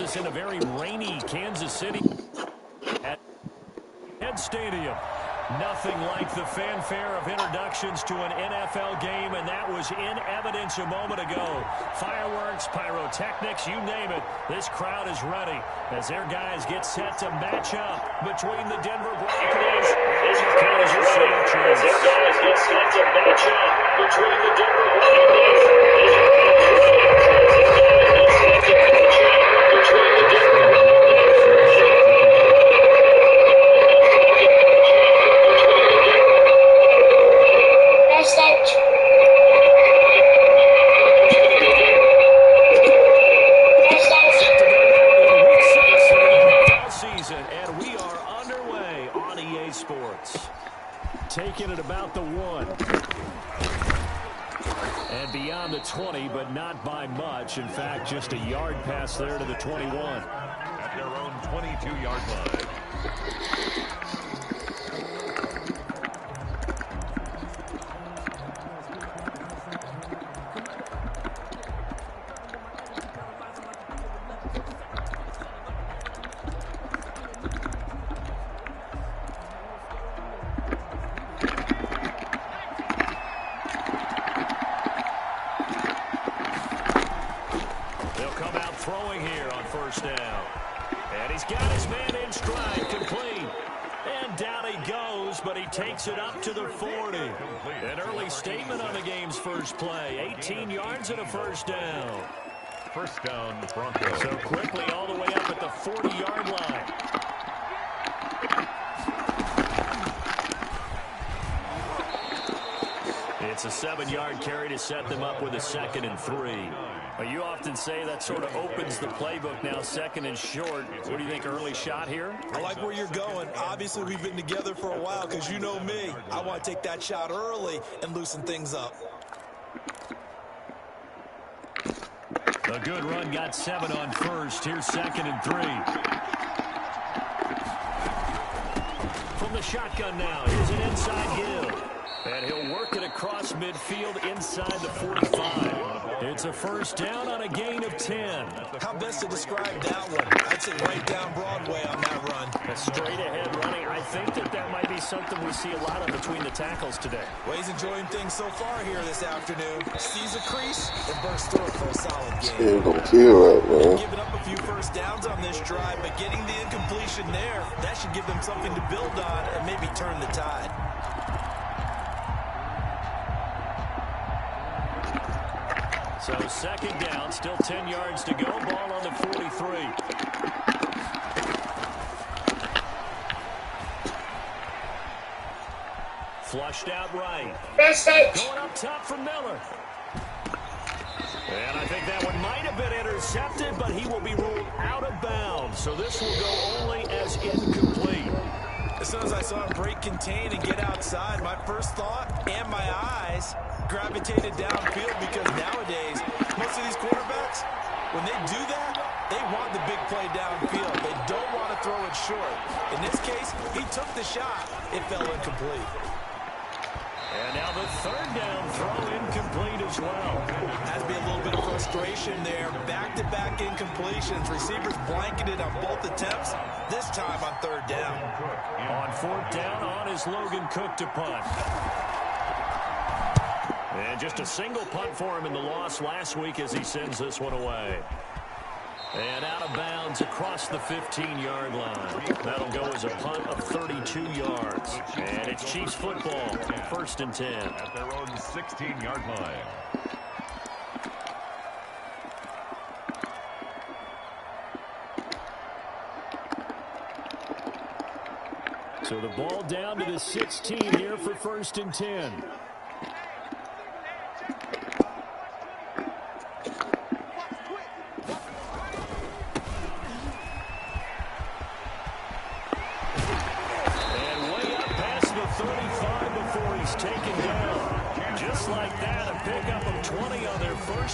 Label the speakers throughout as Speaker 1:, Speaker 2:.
Speaker 1: us in a very rainy Kansas City at Stadium. Nothing like the fanfare of introductions to an NFL game, and that was in evidence a moment ago. Fireworks, pyrotechnics, you name it. This crowd is ready as their guys get set to match up between the Denver Broncos and the Kansas City Chiefs. Their guys get set to match up between the Denver Broncos and the Kansas City Chiefs. Taking it about the 1. And beyond the 20, but not by much. In fact, just a yard pass there to the 21.
Speaker 2: At their own 22-yard line.
Speaker 1: Throwing here on first down. And he's got his man in stride, complete. And down he goes, but he takes it up to the 40. An early statement on the game's first play. 18 yards and a first down.
Speaker 2: First down, Broncos.
Speaker 1: So quickly all the way up at the 40-yard line. It's a 7-yard carry to set them up with a 2nd and 3. You often say that sort of opens the playbook now, 2nd and short. What do you think, early shot here?
Speaker 3: I like where you're going. Obviously, we've been together for a while because you know me. I want to take that shot early and loosen things up.
Speaker 1: A good run, got 7 on first. Here's 2nd and 3. From the shotgun now, here's an inside give. And he'll work it across midfield inside the 45. It's a first down on a gain of 10.
Speaker 3: How best to describe that one? I'd say right down Broadway on that run.
Speaker 1: A straight-ahead running. I think that might be something we see a lot of between the tackles today.
Speaker 3: Well, he's enjoying things so far here this afternoon. Sees a crease and bursts through it for a solid game. Giving up a few first downs on this drive, but getting the incompletion there, that should give them something to build on and maybe turn the tide.
Speaker 1: So 2nd down, still 10 yards to go. Ball on the 43. Flushed out right. Going up top for Miller. And I think that one might have been intercepted, but he will be ruled out of bounds. So this will go only as incomplete.
Speaker 3: As soon as I saw him break contain and get outside, my first thought and my eyes gravitated downfield because nowadays, most of these quarterbacks, when they do that, they want the big play downfield. They don't want to throw it short. In this case, he took the shot. It fell incomplete.
Speaker 1: And now the 3rd down throw incomplete as well.
Speaker 3: Has to be a little bit of frustration there. Back-to-back incompletions. Receivers blanketed on both attempts. This time on 3rd down.
Speaker 1: On 4th down, on is Logan Cook to punt. And just a single punt for him in the loss last week as he sends this one away. And out of bounds across the 15-yard line. That'll go as a punt of 32 yards. And it's Chiefs football, 1st and 10.
Speaker 2: At their own 16-yard line.
Speaker 1: So the ball down to the 16 here for 1st and 10.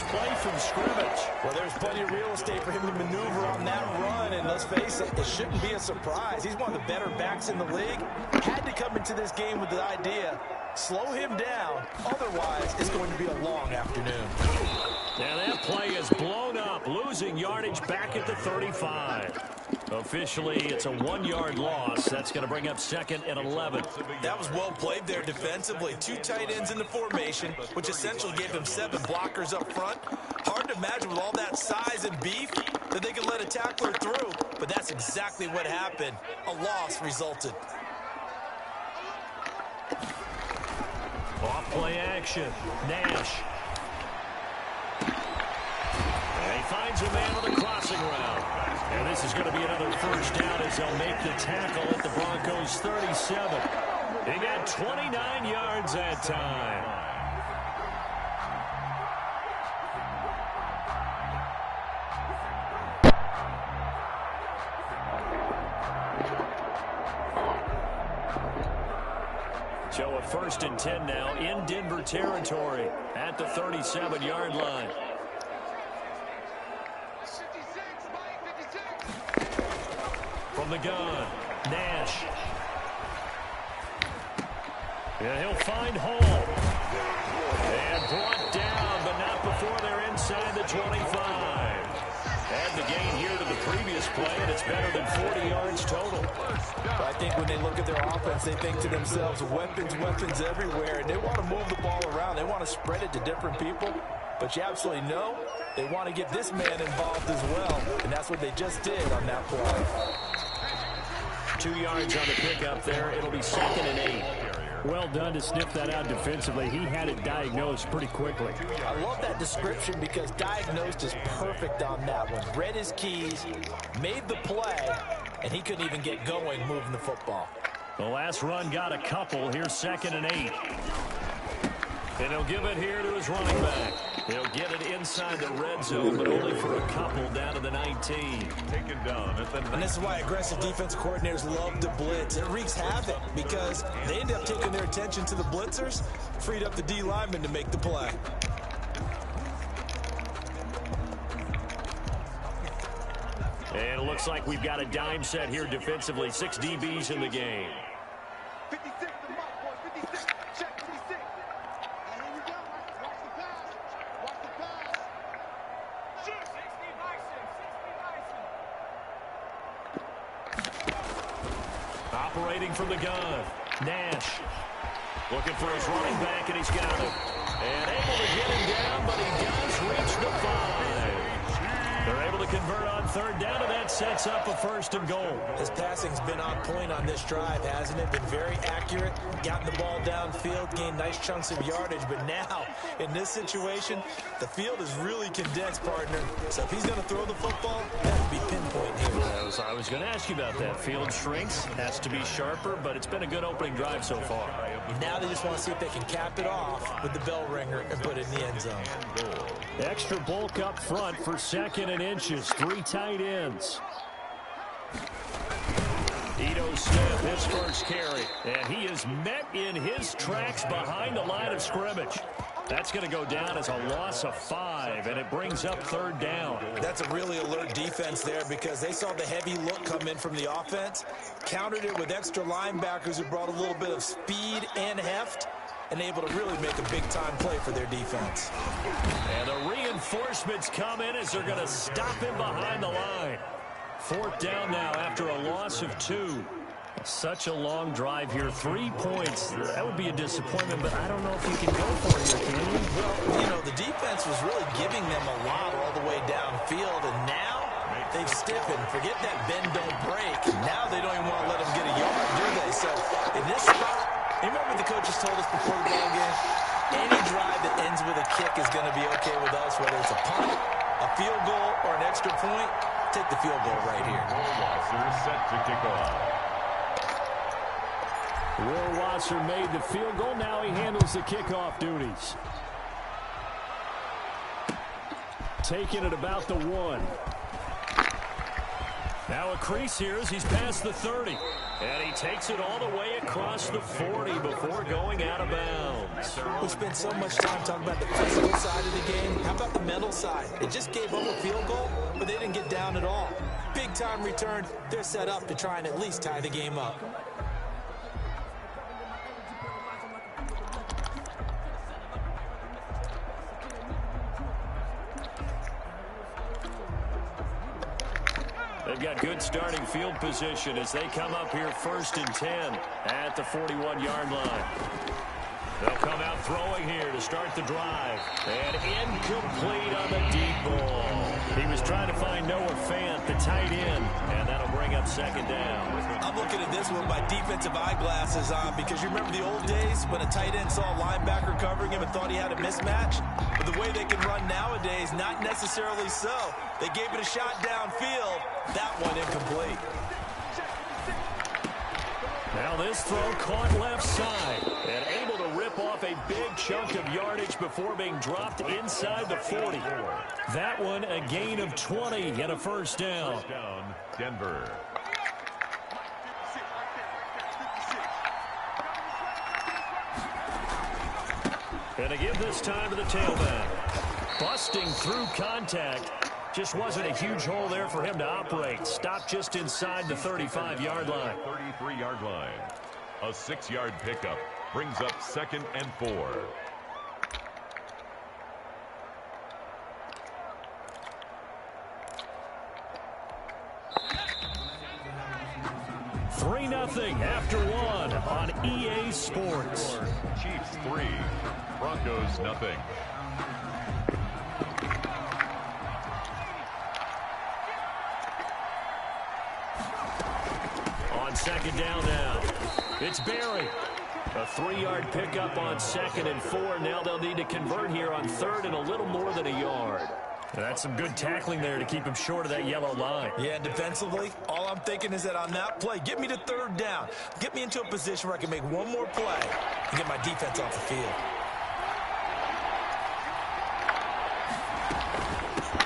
Speaker 1: Play from scrimmage.
Speaker 3: Well, there's plenty of real estate for him to maneuver on that run, and let's face it, it shouldn't be a surprise. He's one of the better backs in the league. Had to come into this game with the idea, slow him down, otherwise it's going to be a long afternoon.
Speaker 1: Now that play is blown up. losing yardage back at the 35. Officially, it's a 1-yard loss. That's going to bring up 2nd and 11.
Speaker 3: That was well played there defensively. 2 tight ends in the formation, which essentially gave them 7 blockers up front. Hard to imagine with all that size and beef that they could let a tackler through, but that's exactly what happened. A loss resulted.
Speaker 1: Off play action. Nash. And he finds a man on the crossing route. And this is going to be another first down as they'll make the tackle at the Broncos 37. He got 29 yards that time. So a 1st and 10 now in Denver territory at the 37-yard line. From the gun, Nash. And he'll find Hall. And brought down, but not before they're inside the 25. And the gain here to the previous play, and it's better than 40 yards total.
Speaker 3: I think when they look at their offense, they think to themselves, weapons everywhere, and they want to move the ball around. They want to spread it to different people. But you absolutely know they want to get this man involved as well, and that's what they just did on that play.
Speaker 1: 2 yards on the pickup there. It'll be 2nd and 8.
Speaker 4: Well done to sniff that out defensively. He had it diagnosed pretty quickly.
Speaker 3: I love that description because diagnosed is perfect on that one. Read his keys, made the play, and he couldn't even get going moving the football.
Speaker 1: The last run got a couple. Here's 2nd and 8. And he'll give it here to his running back. He'll get it inside the red zone, but only for a couple down to the 19.
Speaker 2: Taken down at the 19.
Speaker 3: And this is why aggressive defensive coordinators love to blitz. It wreaks havoc because they end up taking their attention to the blitzers, freed up the D lineman to make the play.
Speaker 1: And it looks like we've got a dime set here defensively. 6 DBs in the game.
Speaker 5: 56 to the mark, boys. 56. Check 56. And here we go. Watch the pass. Watch the pass. Shoot. 60 Bison.
Speaker 1: Operating from the gun. Nash. Looking for his running back, and he's got him. And able to get him down, but he does reach the 5. They're able to convert on 3rd down, and that sets up a 1st and goal.
Speaker 3: His passing's been on point on this drive, hasn't it? Been very accurate, gotten the ball downfield, gained nice chunks of yardage. But now, in this situation, the field is really condensed, partner. So if he's going to throw the football, that would be pinpoint here.
Speaker 1: I was going to ask you about that. Field shrinks, has to be sharper, but it's been a good opening drive so far.
Speaker 3: Now they just want to see if they can cap it off with the bell ringer and put it in the end zone.
Speaker 4: Extra bulk up front for 2nd and inches. 3 tight ends.
Speaker 1: Ito Smith, his first carry. And he is met in his tracks behind the line of scrimmage. That's going to go down as a loss of 5, and it brings up 3rd down.
Speaker 3: That's a really alert defense there because they saw the heavy look come in from the offense, countered it with extra linebackers who brought a little bit of speed and heft, and able to really make a big-time play for their defense.
Speaker 1: And the reinforcements come in as they're going to stop him behind the line. 4th down now after a loss of 2. Such a long drive here. 3 points. That would be a disappointment, but I don't know if you can go for it here, can you?
Speaker 3: Well, you know, the defense was really giving them a lot all the way downfield, and now they've stiffened. Forget that bend, don't break. Now they don't even want to let them get a yard, do they? So in this spot, you remember the coaches told us before the ball game, any drive that ends with a kick is going to be okay with us, whether it's a punt, a field goal, or an extra point. Take the field goal right here.
Speaker 2: Wasser set to kick off.
Speaker 4: Will Wasser made the field goal. Now he handles the kickoff duties. Taking it about the 1.
Speaker 1: Now a crease here as he's past the 30. And he takes it all the way across the 40 before going out of bounds.
Speaker 3: We spent so much time talking about the physical side of the game. How about the mental side? They just gave up a field goal, but they didn't get down at all. Big time return. They're set up to try and at least tie the game up.
Speaker 1: They've got good starting field position as they come up here 1st and 10 at the 41-yard line. They'll come out throwing here to start the drive. And incomplete on the deep ball. He was trying to find Noah Fant, the tight end, and that'll bring up 2nd down.
Speaker 3: I'm looking at this with my defensive eyeglasses on because you remember the old days when a tight end saw a linebacker covering him and thought he had a mismatch? But the way they can run nowadays, not necessarily so. They gave it a shot downfield. That one incomplete.
Speaker 1: Now this throw caught left side and able to rip off a big chunk of yardage before being dropped inside the 40. That one a gain of 20 and a 1st down.
Speaker 2: First down, Denver.
Speaker 1: And to give this time to the tailback. Busting through contact. Just wasn't a huge hole there for him to operate. Stopped just inside the 35-yard line.
Speaker 2: 33-yard line. A 6-yard pickup brings up 2nd and 4.
Speaker 1: Three 0 after one on EA Sports.
Speaker 2: Chiefs 3, Broncos 0.
Speaker 1: On 2nd down now. It's Barry. A 3-yard pickup on 2nd and 4. Now they'll need to convert here on 3rd and a little more than a yard. That's some good tackling there to keep him short of that yellow line.
Speaker 3: Yeah, defensively, all I'm thinking is that on that play, get me to 3rd down. Get me into a position where I can make one more play and get my defense off the field.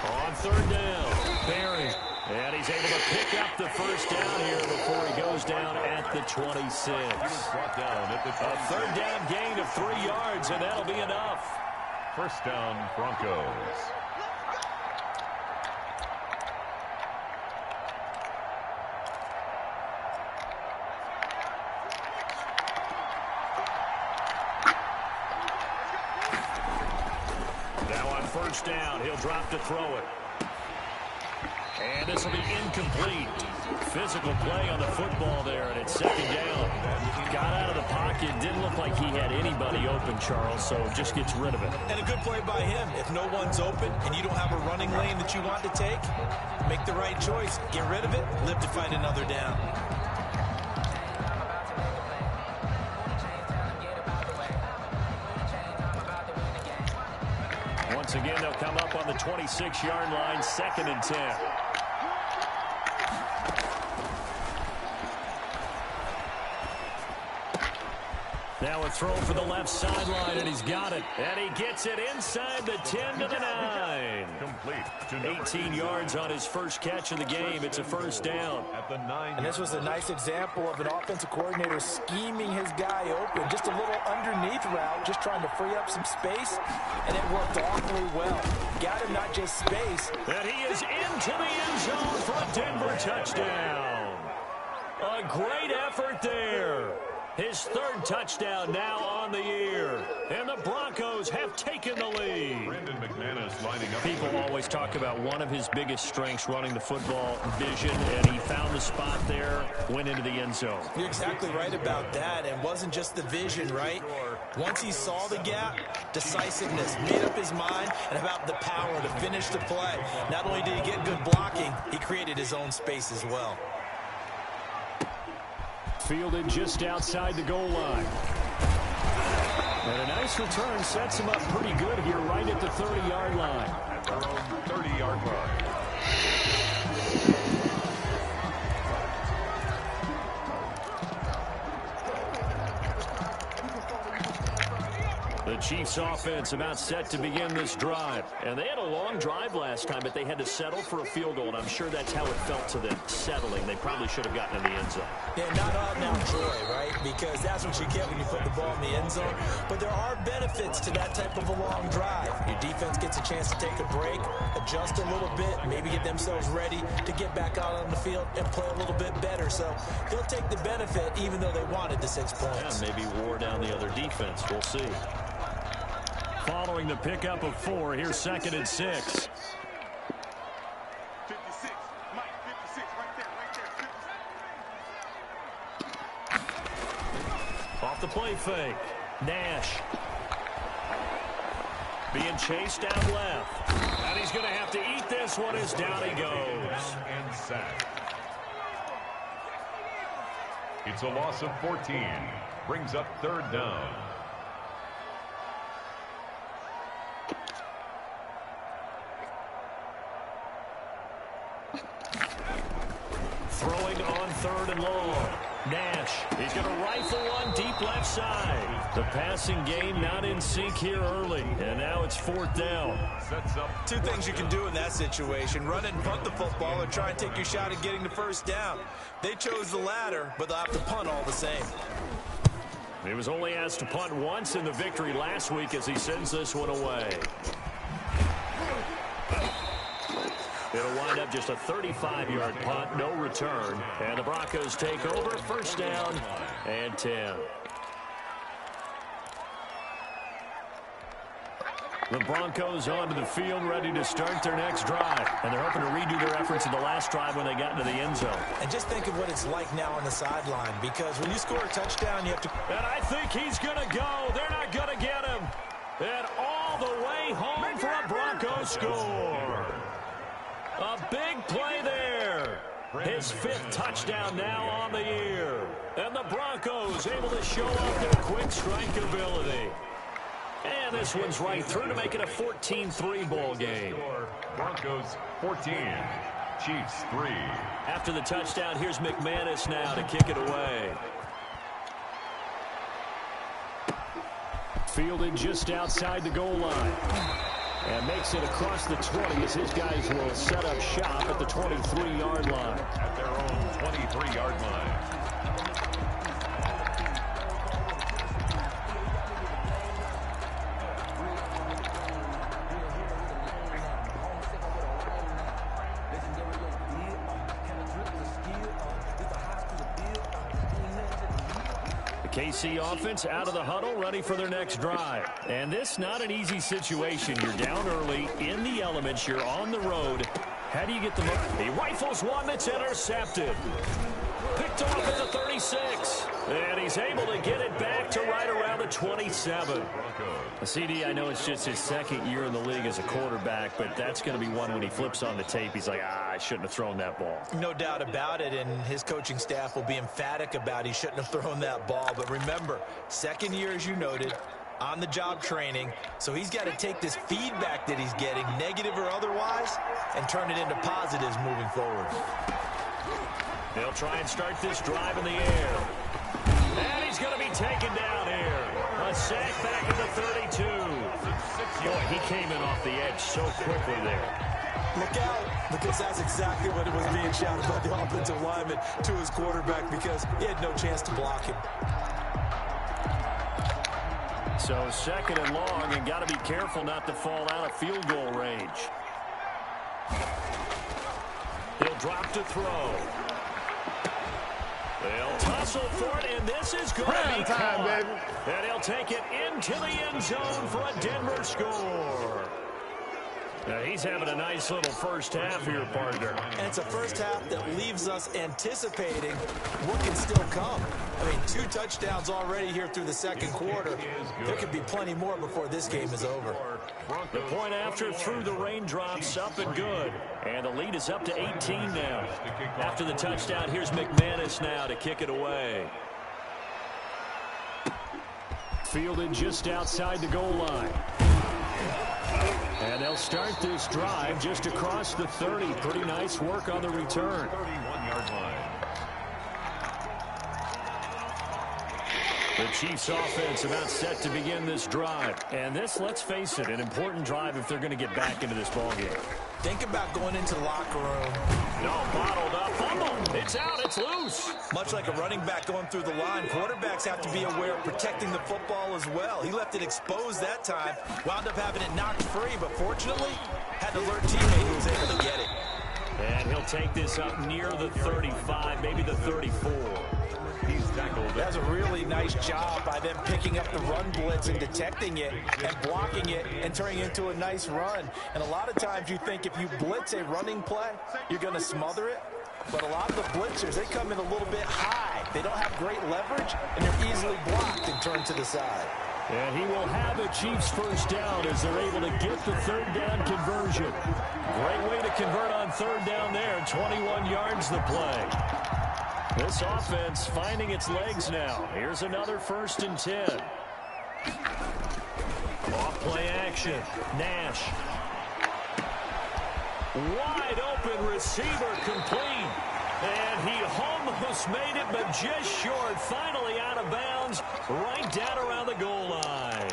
Speaker 1: On 3rd down, Barry. And he's able to pick up the 1st down here before he goes down at the 26.
Speaker 2: Brought down at the 26.
Speaker 1: A 3rd down gain of 3 yards, and that'll be enough.
Speaker 2: 1st down, Broncos.
Speaker 1: Now on 1st down, he'll drop to throw it. And this will be incomplete. Physical play on the football there, and it's 2nd down. Got out of the pocket. Didn't look like he had anybody open, Charles, so just gets rid of it.
Speaker 3: And a good play by him. If no one's open and you don't have a running lane that you want to take, make the right choice. Get rid of it. Live to fight another down.
Speaker 1: Once again, they'll come up on the 26-yard line, 2nd and 10. Now a throw for the left sideline, and he's got it. And he gets it inside the 10 to the 9.
Speaker 2: Complete to
Speaker 1: 18 yards on his first catch of the game. It's a 1st down.
Speaker 2: at the 9.
Speaker 3: And this was a nice example of an offensive coordinator scheming his guy open. Just a little underneath route, just trying to free up some space, and it worked awfully well. Got him not just space.
Speaker 1: And he is into the end zone for a Denver touchdown. A great effort there. His 3rd touchdown now on the year. And the Broncos have taken the lead.
Speaker 2: Brandon McManus lining up.
Speaker 1: People always talk about one of his biggest strengths, running the football, vision, and he found the spot there, went into the end zone.
Speaker 3: You're exactly right about that. And wasn't just the vision, right? Once he saw the gap, decisiveness, made up his mind, and about the power to finish the play. Not only did he get good blocking, he created his own space as well.
Speaker 1: Fielded just outside the goal line. And a nice return sets him up pretty good here right at the 30-yard line.
Speaker 2: At their own 30-yard line.
Speaker 1: The Chiefs offense about set to begin this drive. And they had a long drive last time, but they had to settle for a field goal, and I'm sure that's how it felt to them, settling. They probably should have gotten in the end zone.
Speaker 3: Yeah, not out now joy, right? Because that's what you get when you put the ball in the end zone. But there are benefits to that type of a long drive. Your defense gets a chance to take a break, adjust a little bit, maybe get themselves ready to get back out on the field and play a little bit better. So they'll take the benefit even though they wanted the 6 points.
Speaker 1: Yeah, maybe wore down the other defense. We'll see. Following the pickup of 4, here's 2nd and 6.
Speaker 5: 56, Mike, 56.
Speaker 1: off the play fake. Nash. Being chased down left. And he's going to have to eat this one as down he goes.
Speaker 2: And sack. It's a loss of 14. Brings up third down.
Speaker 1: Throwing on third and long. Nash, he's going to rifle one deep left side. The passing game not in sync here early, and now it's fourth down.
Speaker 2: Sets up
Speaker 3: Two things you can do in that situation: run and punt the football, or try and take your shot at getting the first down. They chose the latter, but they'll have to punt all the same.
Speaker 1: He was only asked to punt once in the victory last week as he sends this one away. It'll wind up just a 35-yard punt, no return. And the Broncos take over, first down and 10. The Broncos onto the field, ready to start their next drive. And they're hoping to redo their efforts in the last drive when they got into the end zone.
Speaker 3: And just think of what it's like now on the sideline, because when you score a touchdown, you have to...
Speaker 1: And I think he's going to go. They're not going to get him. And all the way home for a Broncos score. A big play there. His fifth touchdown now on the year. And the Broncos able to show off their quick strike ability. And this one's right through to make it a 14-3 ball game.
Speaker 2: Broncos 14, Chiefs 3.
Speaker 1: After the touchdown, here's McManus now to kick it away. Fielded just outside the goal line. And makes it across the 20 as his guys will set up shop at the 23-yard line.
Speaker 2: At their own 23-yard line.
Speaker 1: KC offense out of the huddle, ready for their next drive. And this not an easy situation. You're down early, in the elements, you're on the road. How do you get the look? He rifles one that's intercepted. Picked off at the 36. And he's able to get it back to right around the 27. CD, I know it's just his second year in the league as a quarterback, but that's going to be one when he flips on the tape. He's like, I shouldn't have thrown that ball.
Speaker 3: No doubt about it, and his coaching staff will be emphatic about he shouldn't have thrown that ball. But remember, second year, as you noted, on-the-job training, so he's got to take this feedback that he's getting, negative or otherwise, and turn it into positives moving forward.
Speaker 1: They'll try and start this drive in the air. And he's going to be taken down here. A sack back at the 32. Boy, he came in off the edge so quickly there.
Speaker 3: Look out, because that's exactly what it was being shouted by the offensive lineman to his quarterback, because he had no chance to block him.
Speaker 1: So second and long, and got to be careful not to fall out of field goal range. He'll drop to throw. They'll tussle for it, and this is going to be caught. Baby. And he'll take it into the end zone for a Denver score. Now he's having a nice little first half here, partner.
Speaker 3: And it's a first half that leaves us anticipating what can still come. I mean, 2 touchdowns already here through the second quarter. There could be plenty more before this game is over.
Speaker 1: The point after through the raindrops, up and good. And the lead is up to 18 now. After the touchdown, here's McManus now to kick it away. Fielded just outside the goal line. And they'll start this drive just across the 30. Pretty nice work on the return.
Speaker 2: 31-yard line.
Speaker 1: The Chiefs offense about set to begin this drive. And this, let's face it, an important drive if they're going to get back into this ballgame.
Speaker 3: Think about going into the locker room.
Speaker 1: No, bottled up. Fumble. It's out. It's loose.
Speaker 3: Much like a running back going through the line, quarterbacks have to be aware of protecting the football as well. He left it exposed that time, wound up having it knocked free, but fortunately had an alert teammate who was able to get it.
Speaker 1: And he'll take this up near the 35, maybe the 34.
Speaker 2: He's tackled.
Speaker 3: That's a really nice job by them picking up the run blitz and detecting it and blocking it and turning it into a nice run. And a lot of times you think if you blitz a running play, you're going to smother it. But a lot of the blitzers, they come in a little bit high. They don't have great leverage, and they're easily blocked and turned to the side.
Speaker 4: And he will have a Chiefs first down as they're able to get the third down conversion. Great way to convert on third down there. 21 yards the play. This offense finding its legs now. Here's another 1st and 10. Off play action. Nash. Wide open receiver complete. And he almost made it, but just short. Finally out of bounds, right down around the goal line.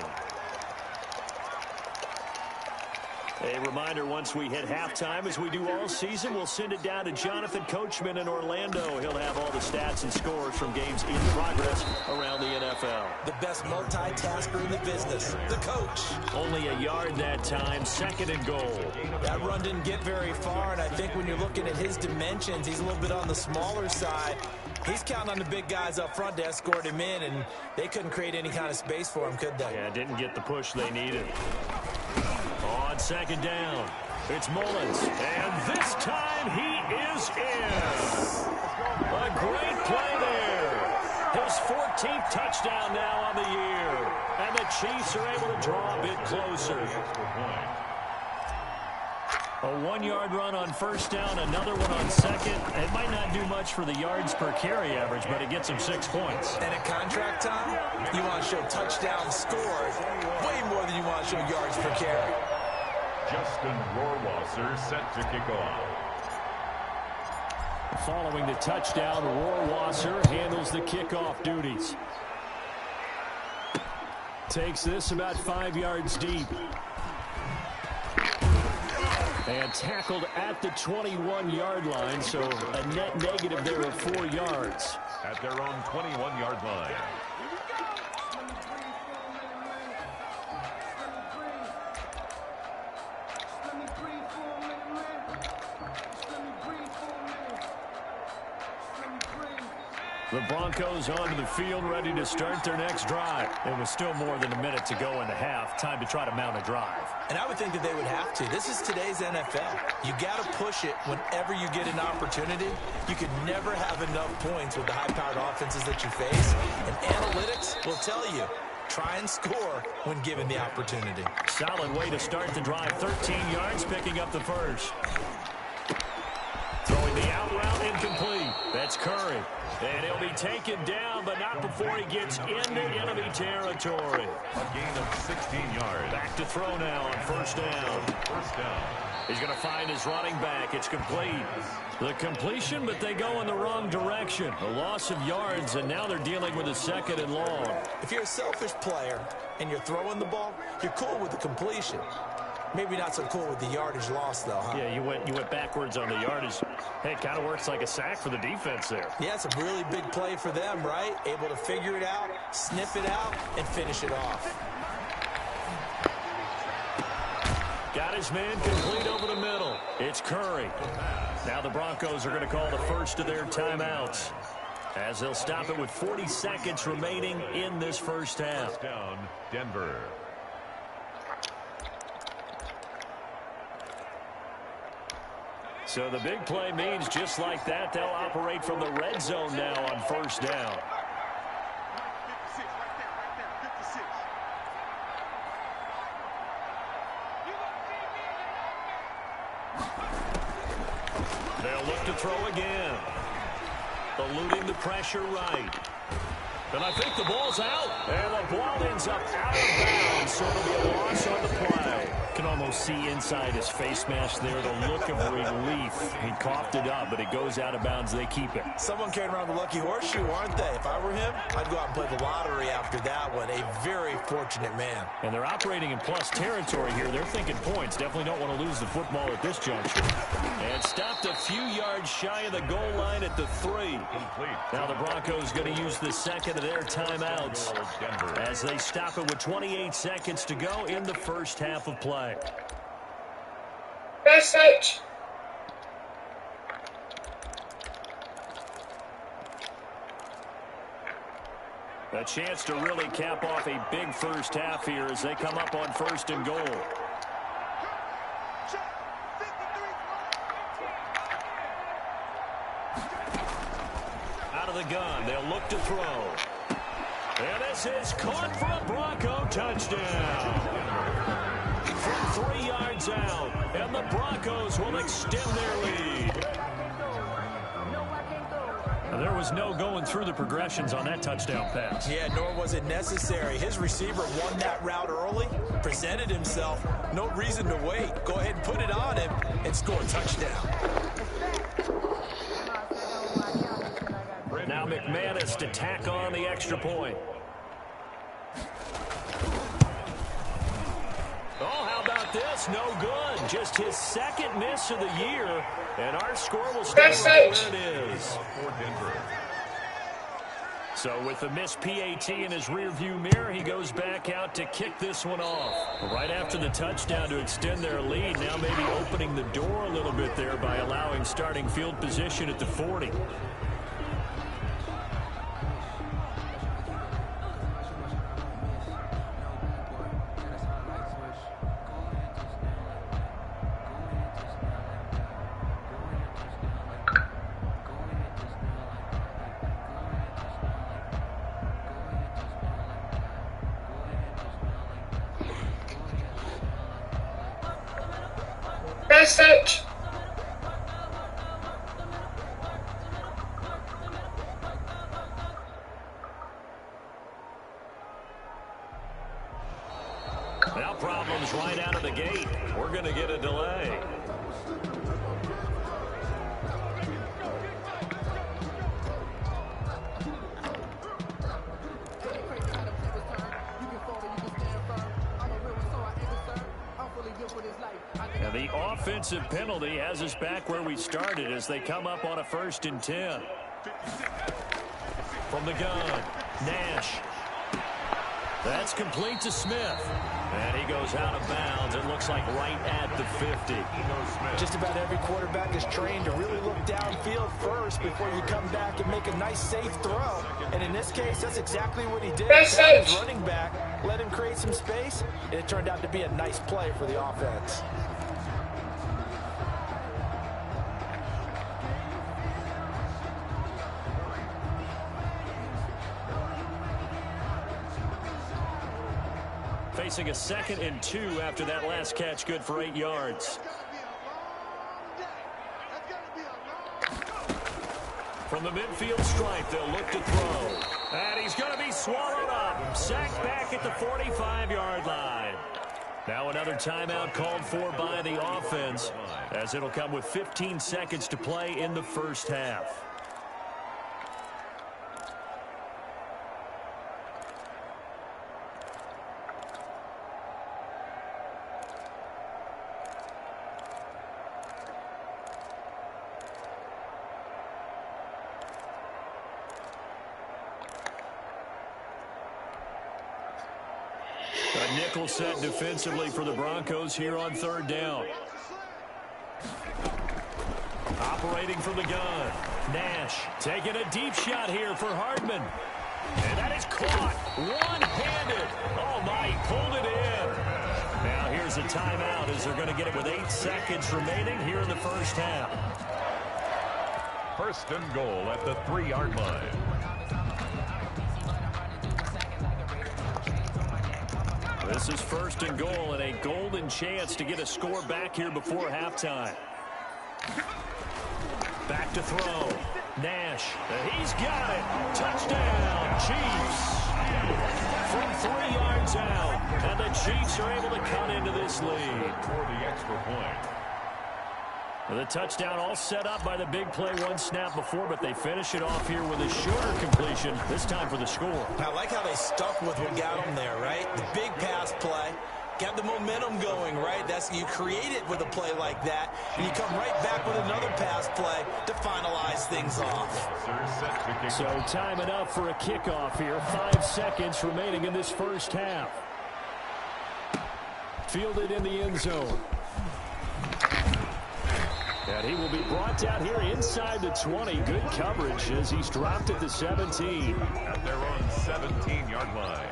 Speaker 4: A reminder, once we hit halftime, as we do all season, we'll send it down to Jonathan Coachman in Orlando. He'll have all the stats and scores from games in progress around the NFL.
Speaker 3: The best multitasker in the business, the coach.
Speaker 4: Only a yard that time, 2nd and goal.
Speaker 3: That run didn't get very far, and I think when you're looking at his dimensions, he's a little bit on the smaller side. He's counting on the big guys up front to escort him in, and they couldn't create any kind of space for him, could they?
Speaker 4: Yeah, didn't get the push they needed. On 2nd down, it's Mullins, and this time he is in. A great play there. His 14th touchdown now on the year, and the Chiefs are able to draw a bit closer. A 1-yard run on 1st down, another one on 2nd. It might not do much for the yards per carry average, but it gets him 6 points.
Speaker 3: And at contract time, you want to show touchdown scores way more than you want to show yards per carry.
Speaker 2: Justin Rohrwasser set to kick off.
Speaker 4: Following the touchdown, Rohrwasser handles the kickoff duties. Takes this about 5 yards deep. And tackled at the 21-yard line, so a net negative there of 4 yards.
Speaker 2: At their own 21-yard line.
Speaker 4: The Broncos onto the field, ready to start their next drive. It was still more than a minute to go in the half. Time to try to mount a drive.
Speaker 3: And I would think that they would have to. This is today's NFL. You got to push it whenever you get an opportunity. You could never have enough points with the high-powered offenses that you face. And analytics will tell you, try and score when given the opportunity.
Speaker 4: Solid way to start the drive. 13 yards, picking up the first. Throwing the out route, incomplete. That's Curry. And he'll be taken down, but not before he gets into enemy territory.
Speaker 2: A gain of 16 yards.
Speaker 4: Back to throw now on 1st down.
Speaker 2: 1st down.
Speaker 4: He's going to find his running back. It's complete. The completion, but they go in the wrong direction. A loss of yards, and now they're dealing with a 2nd and long.
Speaker 3: If you're a selfish player and you're throwing the ball, you're cool with the completion. Maybe not so cool with the yardage loss, though, huh?
Speaker 4: Yeah, you went backwards on the yardage. Hey, it kind of works like a sack for the defense there.
Speaker 3: Yeah, it's a really big play for them, right? Able to figure it out, sniff it out, and finish it off.
Speaker 4: Got his man complete over the middle. It's Curry. Now the Broncos are going to call the first of their timeouts, as they'll stop it with 40 seconds remaining in this first half.
Speaker 2: 1st down, Denver.
Speaker 4: So the big play means just like that, they'll operate from the red zone now on 1st down.
Speaker 5: 56, right there, 56.
Speaker 4: They'll look to throw again. Eluding the pressure right. And I think the ball's out. And the ball ends up out of bounds, so it'll be a loss on the play. Can almost see inside his face mask there the look of relief. He coughed it up, but it goes out of bounds. They keep it.
Speaker 3: Someone carrying around the lucky horseshoe, aren't they? If I were him, I'd go out and play the lottery after that one. A very fortunate man.
Speaker 4: And they're operating in plus territory here. They're thinking points. Definitely don't want to lose the football at this juncture. And stopped a few yards shy of the goal line at the 3.
Speaker 2: Complete.
Speaker 4: Now the Broncos going to use the 2nd of their timeouts as they stop it with 28 seconds to go in the first half of play.
Speaker 6: Message.
Speaker 4: A chance to really cap off a big first half here as they come up on 1st and goal.
Speaker 1: Out of the gun, they'll look to throw. And this is caught for a Bronco touchdown. From 3 yards out, and the Broncos will extend their lead. There was no going through the progressions on that touchdown pass.
Speaker 3: Yeah, nor was it necessary. His receiver won that route early, presented himself. No reason to wait. Go ahead and put it on him and score a touchdown.
Speaker 1: Now McManus to tack on the extra point. Oh, how about this? No good. Just his second miss of the year. And our score will stay right where it is. So with the missed PAT in his rearview mirror, he goes back out to kick this one off. Right after the touchdown to extend their lead, now maybe opening the door a little bit there by allowing starting field position at the 40.
Speaker 6: Message.
Speaker 1: Now problems right out of the gate. We're going to get a delay. And the offensive penalty has us back where we started as they come up on a 1st and 10. From the gun, Nash. That's complete to Smith. And he goes out of bounds. It looks like right at the 50.
Speaker 3: Just about every quarterback is trained to really look downfield first before you come back and make a nice, safe throw. And in this case, that's exactly what he did. His running back let him create some space, and it turned out to be a nice play for the offense.
Speaker 1: Facing a 2nd and 2 after that last catch, good for 8 yards. From the midfield stripe, they'll look to throw. And he's going to be swallowed up. Sacked back at the 45-yard line. Now another timeout called for by the offense, as it'll come with 15 seconds to play in the 1st half. A nickel set defensively for the Broncos here on 3rd down. Operating from the gun. Nash taking a deep shot here for Hardman. And that is caught one-handed. Oh, my, he pulled it in. Now here's a timeout as they're going to get it with 8 seconds remaining here in the 1st half.
Speaker 2: 1st and goal at the 3-yard line.
Speaker 1: This is 1st and goal and a golden chance to get a score back here before halftime. Back to throw. Nash. He's got it. Touchdown, Chiefs. From 3 yards out. And the Chiefs are able to cut into this lead.
Speaker 2: For the extra point.
Speaker 1: The touchdown all set up by the big play 1 snap before, but they finish it off here with a shorter completion, this time for the score.
Speaker 3: I like how they stuck with what got them there, right? The big pass play. Got the momentum going, right? You create it with a play like that, and you come right back with another pass play to finalize things off.
Speaker 1: So time enough for a kickoff here. 5 seconds remaining in this 1st half. Fielded in the end zone. And he will be brought down here inside the 20. Good coverage as he's dropped at the 17.
Speaker 2: At their own 17-yard line.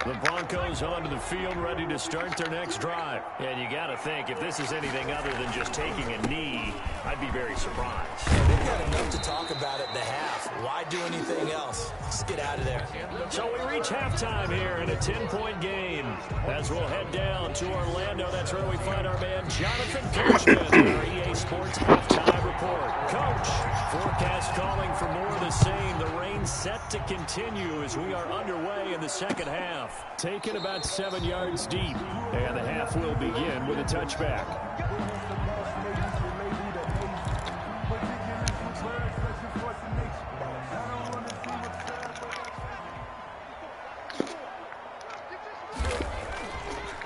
Speaker 1: The Broncos onto the field, ready to start their next drive.
Speaker 4: And you got to think, if this is anything other than just taking a knee, I'd be very surprised.
Speaker 3: Yeah, they've got enough to talk about at the half. Why do anything else? Just get out of there.
Speaker 1: So we reach halftime here in a 10-point game. As we'll head down to Orlando, that's where we find our man Jonathan Coachman, our EA Sports halftime report. Coach, forecast calling for more of the same. The rain set to continue as we are underway in the second half. Taken about 7 yards deep, and the half will begin with a touchback.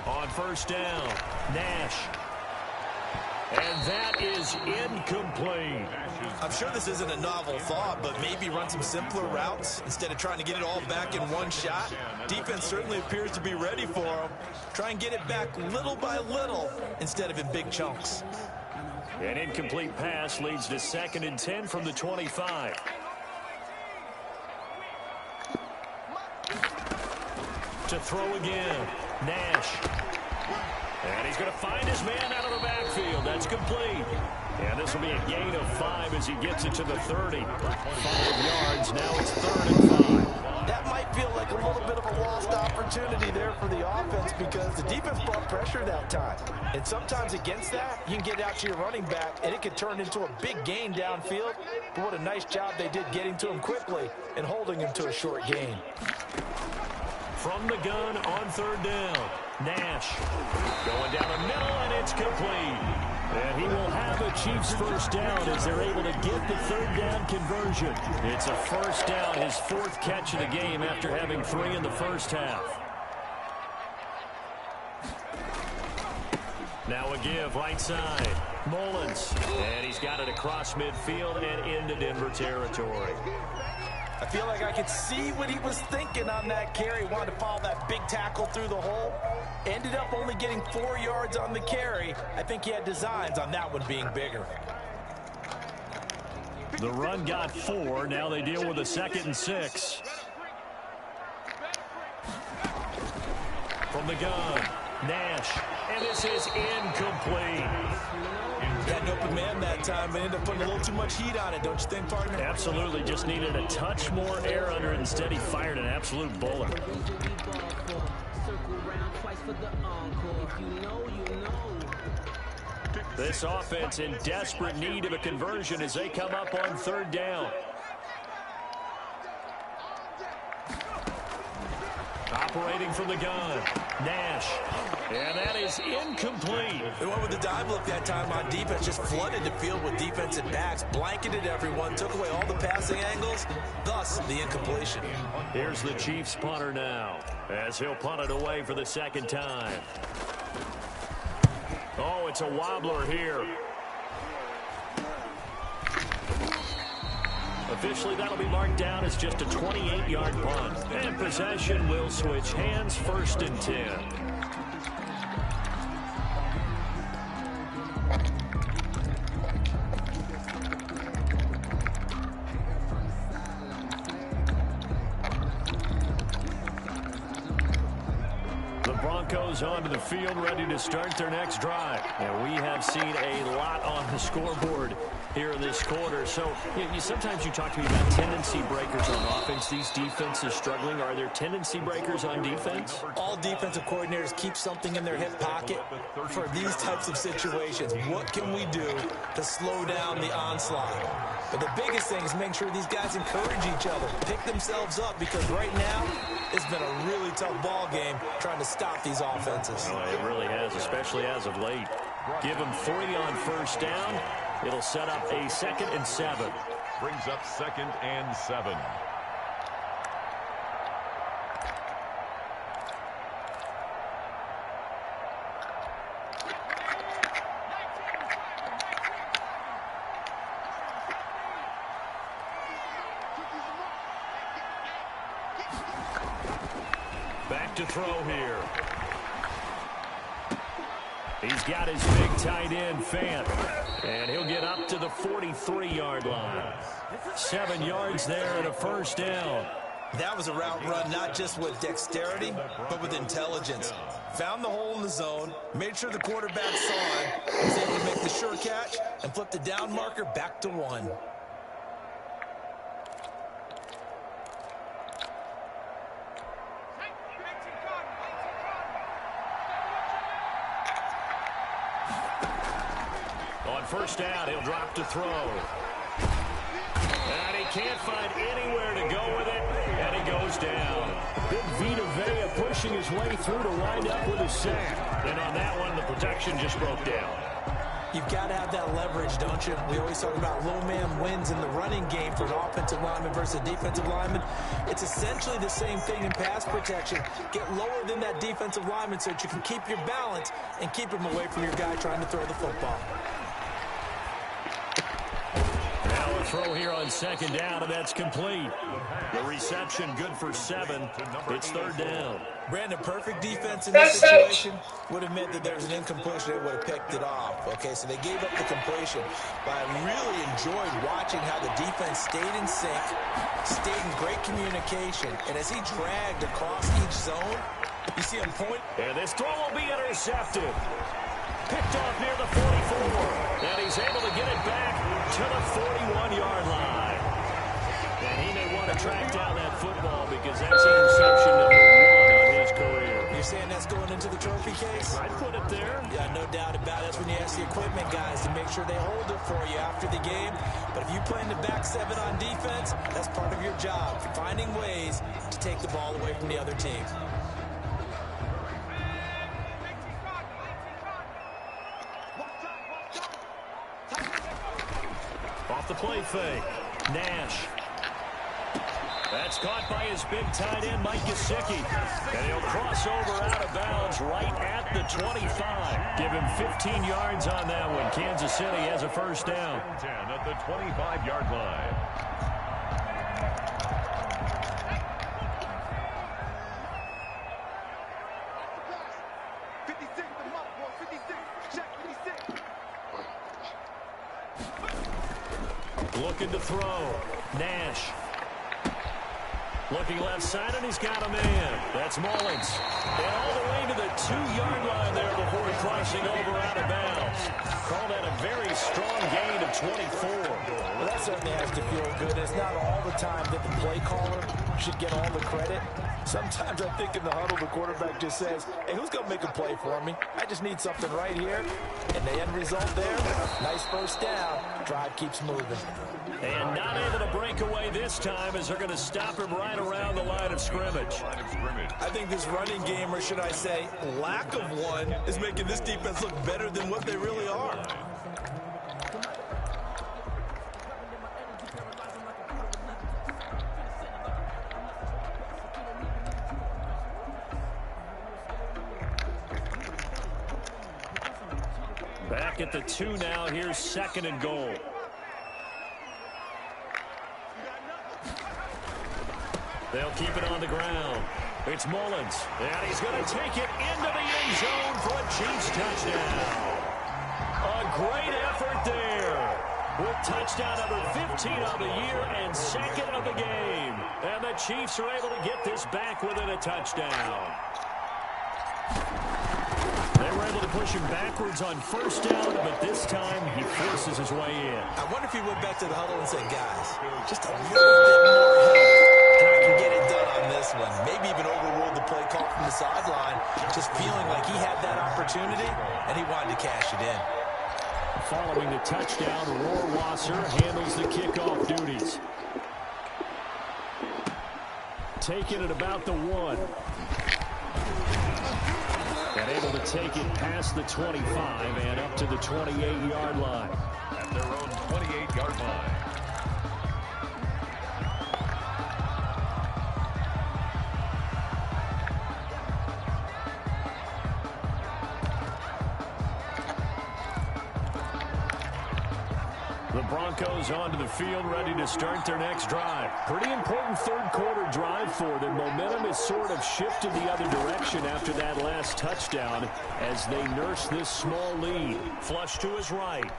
Speaker 1: On first down, Nash. And that is incomplete.
Speaker 3: I'm sure this isn't a novel thought, but maybe run some simpler routes instead of trying to get it all back in one shot. Defense certainly appears to be ready for him. Try and get it back little by little instead of in big chunks.
Speaker 1: An incomplete pass leads to 2nd and 10 from the 25. To throw again, Nash. And he's going to find his man out of the backfield. That's complete. And this will be a gain of 5 as he gets it to the 30. 5 yards. Now it's 3rd and 5.
Speaker 3: That might feel like a little bit of a lost opportunity there for the offense because the defense brought pressure that time. And sometimes against that, you can get out to your running back, and it can turn into a big gain downfield. But what a nice job they did getting to him quickly and holding him to a short gain.
Speaker 1: From the gun on 3rd down, Nash going down the middle, and it's complete. And he will have a Chiefs first down as they're able to get the 3rd down conversion. It's a first down, his 4th catch of the game after having 3 in the first half. Now a give right side, Mullins. And he's got it across midfield and into Denver territory.
Speaker 3: I feel like I could see what he was thinking on that carry. Wanted to follow that big tackle through the hole. Ended up only getting 4 yards on the carry. I think he had designs on that one being bigger.
Speaker 1: The run got 4. Now they deal with a 2nd and 6. From the gun, Nash. And this is incomplete.
Speaker 3: Got an open man that time, but ended up putting a little too much heat on it, don't you think, partner?
Speaker 1: Absolutely. Just needed a touch more air under it. Instead, he fired an absolute bullet. This offense in desperate need of a conversion as they come up on 3rd down. Operating from the gun, Nash. And that is incomplete.
Speaker 3: They went with the dive look that time on defense, just flooded the field with defensive backs, blanketed everyone, took away all the passing angles, thus the incompletion.
Speaker 1: Here's the Chiefs punter now as he'll punt it away for the 2nd time. Oh, it's a wobbler here. Officially, that'll be marked down as just a 28-yard punt. And possession will switch hands, 1st and 10. Broncos onto the field, ready to start their next drive. And we have seen a lot on the scoreboard here in this quarter. So sometimes you talk to me about tendency breakers on offense. These defenses struggling. Are there tendency breakers on defense?
Speaker 3: All defensive coordinators keep something in their hip pocket for these types of situations. What can we do to slow down the onslaught? But the biggest thing is make sure these guys encourage each other, pick themselves up, because right now it's been a really tough ball game trying to stop these offenses.
Speaker 1: Oh, it really has, especially as of late. Give them 3 on first down. It'll set up a 2nd and 7.
Speaker 2: Brings up 2nd and 7.
Speaker 1: Back to throw here. He's got his big tight end, Fant. And he'll get up to the 43-yard line. 7 yards there and a first down.
Speaker 3: That was a route run not just with dexterity, but with intelligence. Found the hole in the zone, made sure the quarterback saw it, was able to make the sure catch, and flip the down marker back to 1.
Speaker 1: On first down, he'll drop to throw. And he can't find anywhere to go with it, and he goes down. Big Vita Vea pushing his way through to wind up with a sack. And on that one, the protection just broke down.
Speaker 3: You've got to have that leverage, don't you? We always talk about low man wins in the running game for an offensive lineman versus a defensive lineman. It's essentially the same thing in pass protection. Get lower than that defensive lineman so that you can keep your balance and keep him away from your guy trying to throw the football.
Speaker 1: Now a throw here on second down, and that's complete. The reception good for 7. It's third down.
Speaker 3: Brandon, perfect defense in this situation would have meant that there was an incompletion that would have picked it off. Okay, so they gave up the completion. But I really enjoyed watching how the defense stayed in sync, stayed in great communication. And as he dragged across each zone, you see him point.
Speaker 1: And this throw will be intercepted. Picked off near the 44. And he's able to get it back to the 41-yard line. And he may want to track down that football because that's interception number 1 on his career.
Speaker 3: You're saying that's going into the trophy case?
Speaker 1: I'd put it there.
Speaker 3: Yeah, no doubt about it. That's when you ask the equipment guys to make sure they hold it for you after the game. But if you play in the back 7 on defense, that's part of your job, finding ways to take the ball away from the other team.
Speaker 1: Off the play fake. Nash. That's caught by his big tight end, Mike Gesicki. And he'll cross over out of bounds right at the 25. Give him 15 yards on that one. Kansas City has a first down.
Speaker 2: 10 at the 25-yard line.
Speaker 1: Looking to throw. Nash. Looking left side, and he's got a man. That's Mullins. And all the way to the 2-yard line there before crossing over out of bounds. Call that a very strong gain of 24.
Speaker 3: Well, that certainly has to feel good. It's not all the time that the play caller should get all the credit. Sometimes I think in the huddle, the quarterback just says, hey, who's going to make a play for me? I just need something right here. And the end result there, nice first down. Drive keeps moving.
Speaker 1: And not able to break away this time as they're going to stop him right around the line of scrimmage.
Speaker 3: I think this running game, or should I say lack of one, is making this defense look better than what they really are.
Speaker 1: Back at the 2 now. Here's second and goal. They'll keep it on the ground. It's Mullins. And he's going to take it into the end zone for a Chiefs touchdown. A great effort there. With touchdown number 15 of the year and second of the game. And the Chiefs are able to get this back within a touchdown. They were able to push him backwards on first down, but this time he forces his way in.
Speaker 3: I wonder if he went back to the huddle and said, guys, just a little bit more help, and I can get it done on this one. Maybe even overruled the play call from the sideline, just feeling like he had that opportunity, and he wanted to cash it in.
Speaker 1: Following the touchdown, Rohrwasser handles the kickoff duties. Taking it about the 1. And able to take it past the 25 and up to the 28-yard line.
Speaker 2: At their own 28-yard line.
Speaker 1: The Broncos onto the field, ready to start their next drive. Pretty important third-quarter drive for them. Momentum has sort of shifted the other direction after that last touchdown as they nurse this small lead. Flush to his right.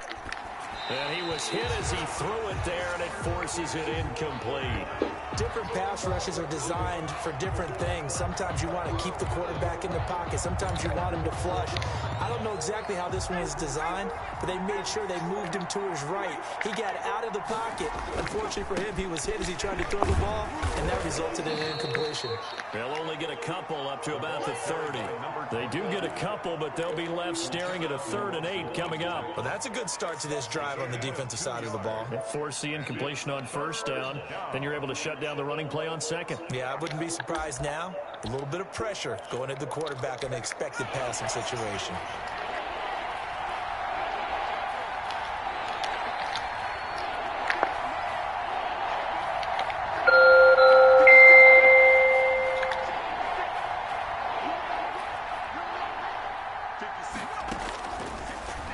Speaker 1: And he was hit as he threw it there, and it forces it incomplete.
Speaker 3: Different pass rushes are designed for different things. Sometimes you want to keep the quarterback in the pocket. Sometimes you want him to flush. I don't know exactly how this one was designed, but they made sure they moved him to his right. He got out of the pocket. Unfortunately for him, he was hit as he tried to throw the ball, and that resulted in an incompletion.
Speaker 1: They'll only get a couple up to about the 30. They do get a couple, but they'll be left staring at a 3rd and 8 coming up.
Speaker 3: Well, that's a good start to this drive on the defensive side of the ball.
Speaker 1: Force the incompletion on 1st down. Then you're able to shut down the running play on 2nd.
Speaker 3: Yeah, I wouldn't be surprised now. A little bit of pressure going at the quarterback in an expected passing situation.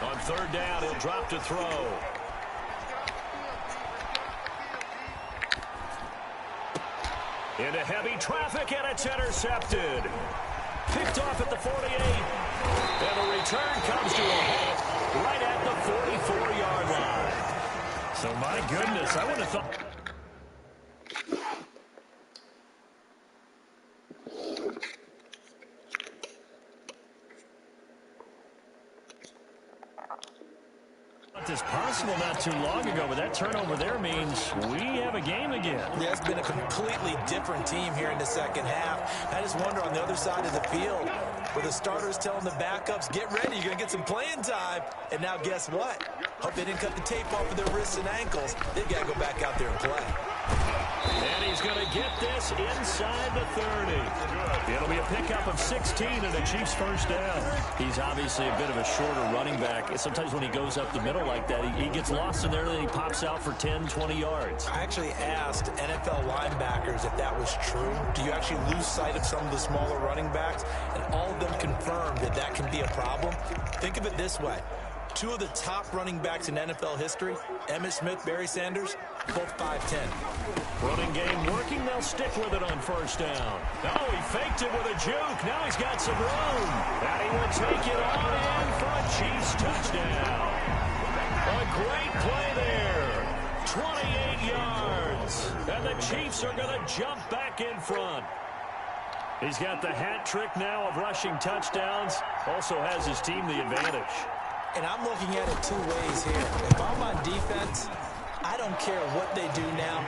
Speaker 1: On 3rd down, he'll drop to throw. Into heavy traffic, and it's intercepted. Picked off at the 48. And the return comes to a halt right at the 44-yard line. So, my goodness, I would have thought... It's possible not too long ago, but that turnover there means we have a game again.
Speaker 3: Yeah, it's been a completely different team here in the second half. I just wonder on the other side of the field, where the starters telling the backups, get ready, you're going to get some playing time. And now guess what? Hope they didn't cut the tape off of their wrists and ankles. They've got to go back out there and play.
Speaker 1: And he's going to get this inside the 30. It'll be a pickup of 16 and a Chiefs 1st down. He's obviously a bit of a shorter running back. Sometimes when he goes up the middle like that, he gets lost in there, and then he pops out for 10, 20 yards.
Speaker 3: I actually asked NFL linebackers if that was true. Do you actually lose sight of some of the smaller running backs? And all of them confirmed that that can be a problem. Think of it this way. 2 of the top running backs in NFL history, Emmitt Smith, Barry Sanders, both 5'10".
Speaker 1: Running game working. They'll stick with it on 1st down. Oh, he faked it with a juke. Now he's got some room. And he will take it on in for a Chiefs touchdown. A great play there. 28 yards. And the Chiefs are going to jump back in front. He's got the hat trick now of rushing touchdowns. Also has his team the advantage.
Speaker 3: And I'm looking at it 2 ways here. If I'm on defense, I don't care what they do now.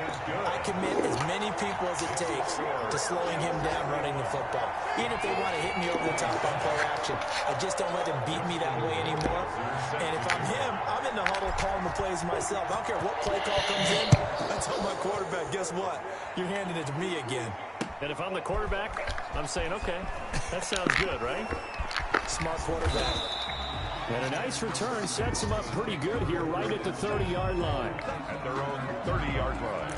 Speaker 3: I commit as many people as it takes to slowing him down running the football. Even if they want to hit me over the top on play action, I just don't let them beat me that way anymore. And if I'm him, I'm in the huddle calling the plays myself. I don't care what play call comes in. I tell my quarterback, guess what? You're handing it to me again.
Speaker 1: And if I'm the quarterback, I'm saying, okay, that sounds good, right?
Speaker 3: Smart quarterback.
Speaker 1: And a nice return sets him up pretty good here right at the 30-yard line.
Speaker 2: At their own 30-yard line.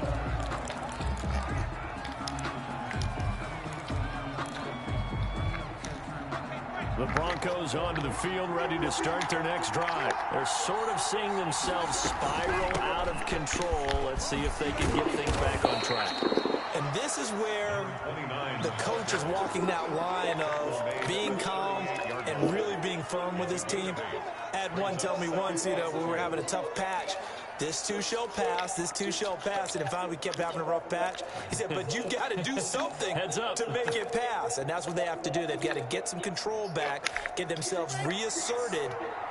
Speaker 1: The Broncos onto the field, ready to start their next drive. They're sort of seeing themselves spiral out of control. Let's see if they can get things back on track.
Speaker 3: And this is where the coach is walking that line of being calm and really being firm with his team. I had one tell me once, when we were having a tough patch, this too shall pass, this too shall pass. And finally we kept having a rough patch. He said, but you've got to do something to make it pass. And that's what they have to do. They've got to get some control back, get themselves reasserted,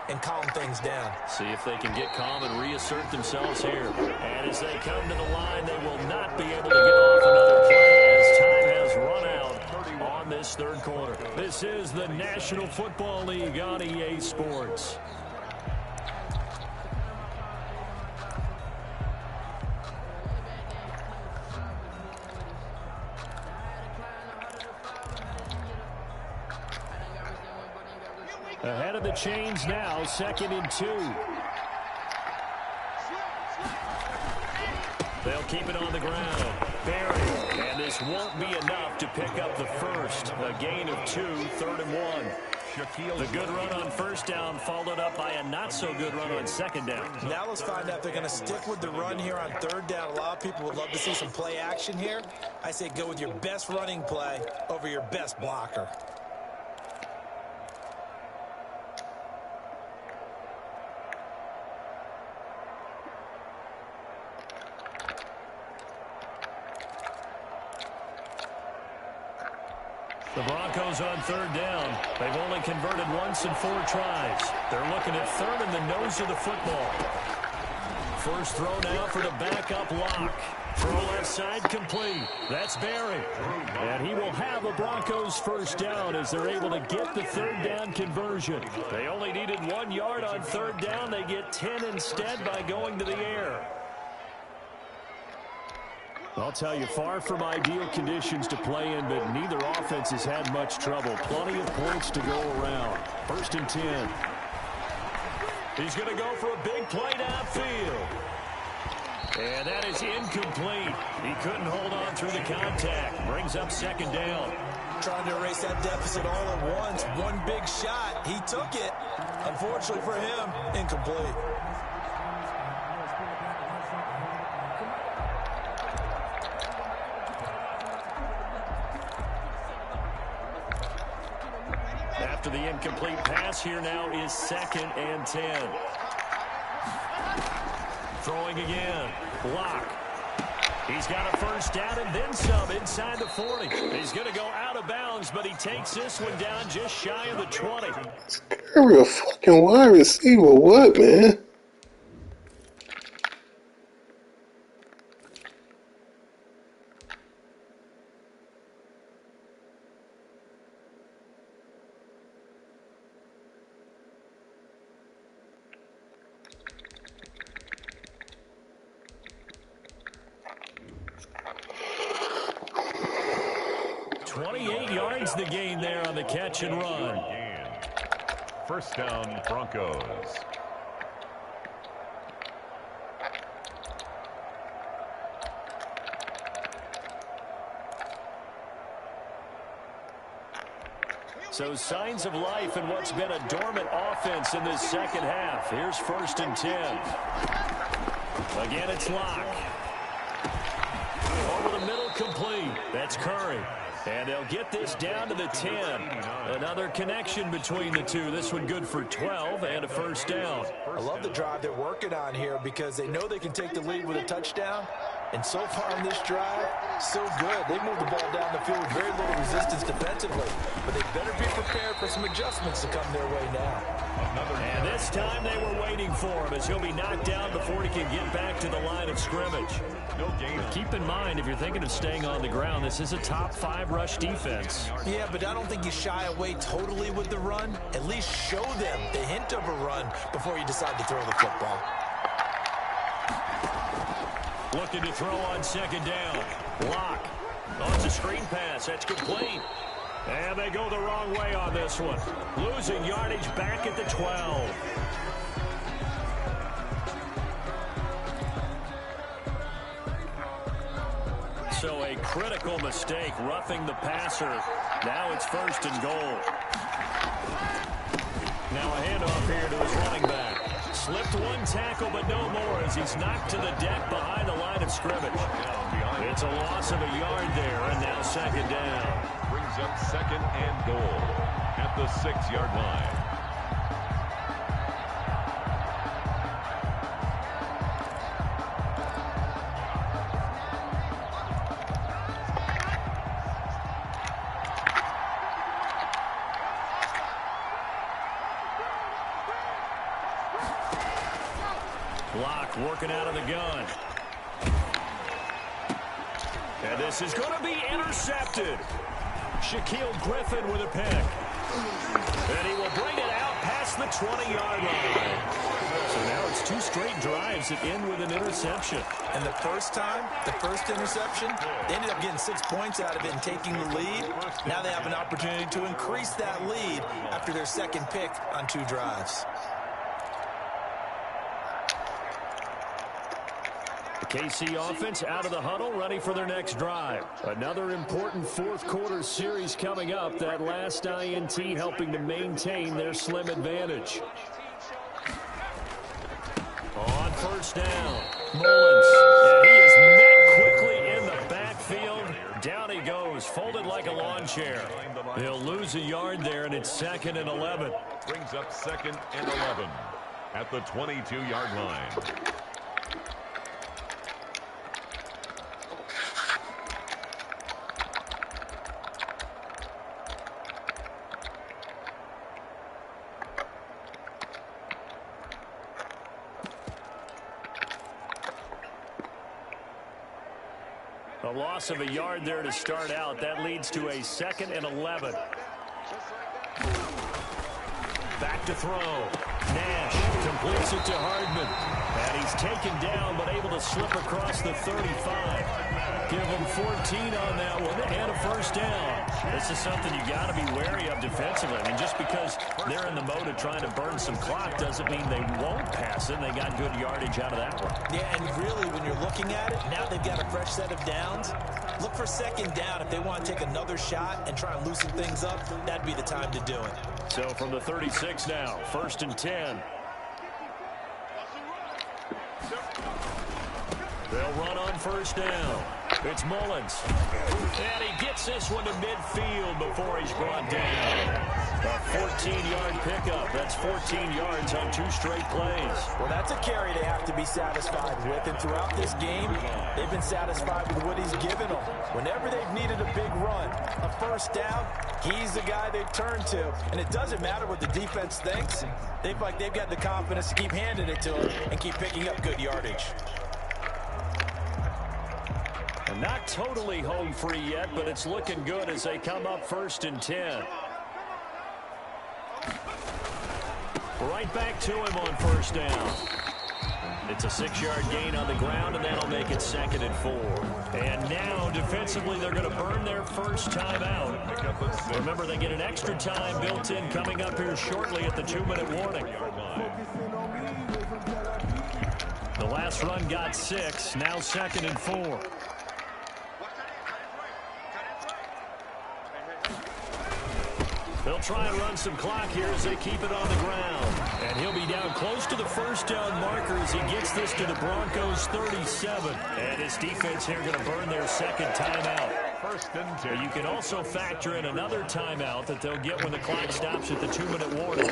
Speaker 3: and calm things down.
Speaker 1: See if they can get calm and reassert themselves here. And as they come to the line, they will not be able to get off another play as time has run out on this 3rd quarter. This is the National Football League on EA Sports. Ahead of the chains now, 2nd and 2. They'll keep it on the ground. Buried. And this won't be enough to pick up the first. A gain of 2, 3rd and 1. The good run on 1st down followed up by a not-so-good run on 2nd down.
Speaker 3: Now let's find out if they're going to stick with the run here on 3rd down. A lot of people would love to see some play action here. I say go with your best running play over your best blocker.
Speaker 1: The Broncos on third down. They've only converted once in 4 tries. They're looking at third in the nose of the football. First throw now for the backup Locke. Throw left side complete. That's Barry. And he will have a Broncos first down as they're able to get the third down conversion. They only needed 1 yard on third down. They get 10 instead by going to the air. I'll tell you, far from ideal conditions to play in, but neither offense has had much trouble. Plenty of points to go around. First and 10. He's going to go for a big play downfield. And that is incomplete. He couldn't hold on through the contact. Brings up second down.
Speaker 3: Trying to erase that deficit all at once. One big shot. He took it. Unfortunately for him, incomplete.
Speaker 1: After the incomplete pass, here now is second and 10. Throwing again. Locke. He's got a first down and then some inside the 40. He's going to go out of bounds, but he takes this one down just shy of the 20.
Speaker 6: Scary a fucking wide receiver. What, man?
Speaker 1: The gain there on the catch and run.
Speaker 2: First down, Broncos.
Speaker 1: So signs of life in what's been a dormant offense in this second half. Here's first and 10. Again, it's Locke. Over the middle, complete. That's Curry. And they'll get this down to the 10. Another connection between the two. This one good for 12 and a first down.
Speaker 3: I love the drive they're working on here because they know they can take the lead with a touchdown. And so far in this drive, so good. They moved the ball down the field with very little resistance defensively. But they better be prepared for some adjustments to come their way now.
Speaker 1: And this time they were waiting for him as he'll be knocked down before he can get back to the line of scrimmage.
Speaker 2: No gain.
Speaker 1: Keep in mind, if you're thinking of staying on the ground, this is a top 5 rush defense.
Speaker 3: Yeah, but I don't think you shy away totally with the run. At least show them the hint of a run before you decide to throw the football.
Speaker 1: Looking to throw on second down. Locke. Oh, it's a screen pass. That's complete. And they go the wrong way on this one. Losing yardage back at the 12. So a critical mistake, roughing the passer. Now it's first and goal. Now a handoff here to his running back. Slipped one tackle, but no more as he's knocked to the deck behind the line of scrimmage. It's a loss of a yard there, and now second down.
Speaker 2: Brings up second and goal at the 6-yard line.
Speaker 1: Locke working out of the gun. And this is going to be intercepted. Shaquille Griffin with a pick. And he will bring it out past the 20-yard line. So now it's 2 straight drives that end with an interception.
Speaker 3: And the first time, the first interception, they ended up getting 6 points out of it and taking the lead. Now they have an opportunity to increase that lead after their second pick on 2 drives.
Speaker 1: The KC offense out of the huddle, ready for their next drive. Another important fourth-quarter series coming up. That last INT helping to maintain their slim advantage. On first down, Mullins. And he is met quickly in the backfield. Down he goes, folded like a lawn chair. He'll lose a yard there, and it's second and 11.
Speaker 2: Brings up second and 11 at the 22-yard line.
Speaker 1: loss of a yard there to start out. That leads to a 2nd and 11. Back to throw. Nash completes it to Hardman. And he's taken down, but able to slip across the 35. Give him 14 on that one and a first down. This is something you got to be wary of defensively. I mean, just because they're in the mode of trying to burn some clock doesn't mean they won't pass it. And they got good yardage out of that one.
Speaker 3: Yeah, and really, when you're looking at it, now they've got a fresh set of downs. Look for 2nd down. If they want to take another shot and try and loosen things up, that'd be the time to do it.
Speaker 1: So from the 36 now, 1st and 10. They'll run on 1st down. It's Mullins. And he gets this one to midfield before he's brought down. A 14-yard pickup. That's 14 yards on 2 straight plays.
Speaker 3: Well, that's a carry they have to be satisfied with. And throughout this game, they've been satisfied with what he's given them. Whenever they've needed a big run, a first down, he's the guy they've turned to. And it doesn't matter what the defense thinks. They've got the confidence to keep handing it to him and keep picking up good yardage.
Speaker 1: And not totally home free yet, but it's looking good as they come up 1st and 10. Right back to him on 1st down. It's a 6-yard gain on the ground, and that'll make it 2nd and 4. And now, defensively, they're going to burn their first timeout. Remember, they get an extra time built in coming up here shortly at the 2-minute warning. The last run got 6, now 2nd and 4. They'll try and run some clock here as they keep it on the ground. And he'll be down close to the first down marker as he gets this to the Broncos 37. And his defense here going to burn their 2nd timeout.
Speaker 2: 1st and 10.
Speaker 1: You can also factor in another timeout that they'll get when the clock stops at the 2-minute warning.